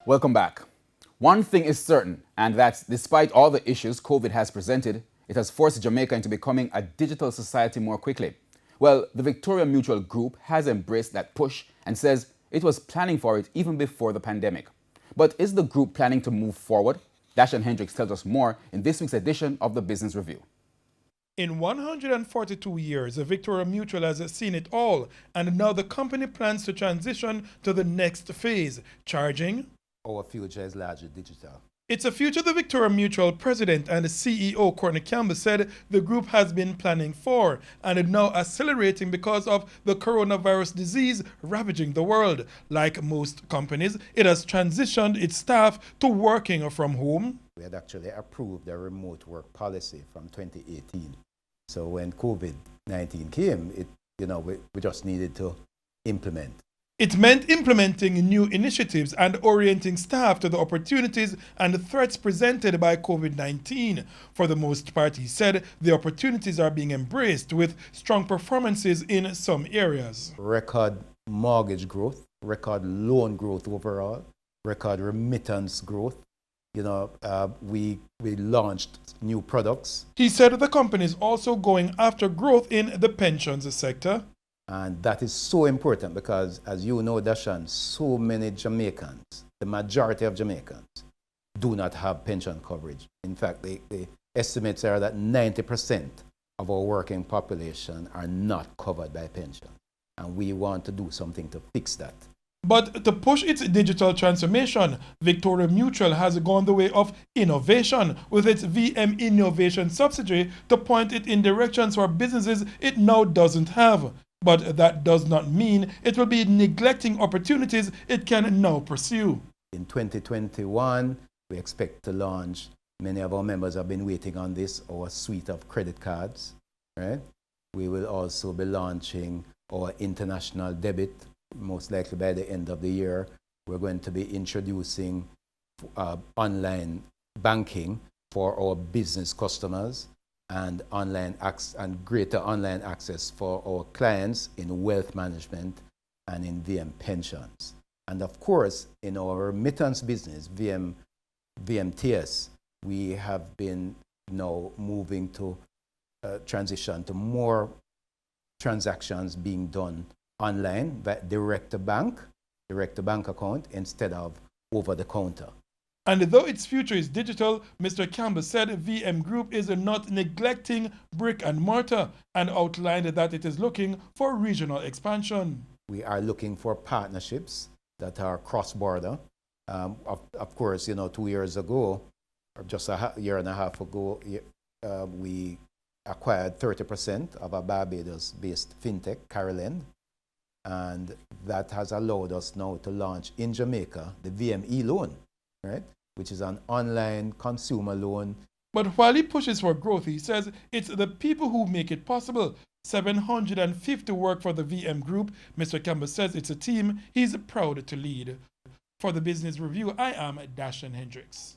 Welcome back. One thing is certain, and that's despite all the issues COVID has presented, it has forced Jamaica into becoming a digital society more quickly. Well, the Victoria Mutual Group has embraced that push and says it was planning for it even before the pandemic. But is the group planning to move forward? Dashan Hendricks tells us more in this week's edition of the Business Review. In 142 years, Victoria Mutual has seen it all, and now the company plans to transition to the next phase, charging. Our future is largely digital. It's a future the Victoria Mutual president and CEO Courtney Campbell said the group has been planning for and is now accelerating because of the coronavirus disease ravaging the world. Like most companies, it has transitioned its staff to working from home. We had actually approved a remote work policy from 2018. So when COVID-19 came, we just needed to implement. It meant implementing new initiatives and orienting staff to the opportunities and threats presented by COVID-19. For the most part, he said, the opportunities are being embraced with strong performances in some areas. Record mortgage growth, record loan growth overall, record remittance growth. We launched new products. He said the company is also going after growth in the pensions sector. And that is so important because, as you know, Dashan, so many Jamaicans, the majority of Jamaicans, do not have pension coverage. In fact, the estimates are that 90% of our working population are not covered by pension. And we want to do something to fix that. But to push its digital transformation, Victoria Mutual has gone the way of innovation with its VM Innovation subsidiary to point it in directions for businesses it now doesn't have. But that does not mean it will be neglecting opportunities it can now pursue. In 2021, we expect to launch, many of our members have been waiting on this, our suite of credit cards. Right? We will also be launching our international debit, most likely by the end of the year. We're going to be introducing online banking for our business customers and greater online access for our clients in wealth management and in VM pensions. And of course, in our remittance business, VMTS, we have been now moving to transition to more transactions being done online, direct to bank account instead of over the counter. And though its future is digital, Mr. Campbell said VM Group is not neglecting brick and mortar and outlined that it is looking for regional expansion. We are looking for partnerships that are cross-border. Of course, 2 years ago, or just a year and a half ago, we acquired 30% of a Barbados-based fintech, Caroline, and that has allowed us now to launch in Jamaica the VME loan, right? Which is an online consumer loan. But while he pushes for growth, he says it's the people who make it possible. 750 work for the VM Group. Mr. Campbell says it's a team he's proud to lead. For the Business Review, I am Dashan Hendricks.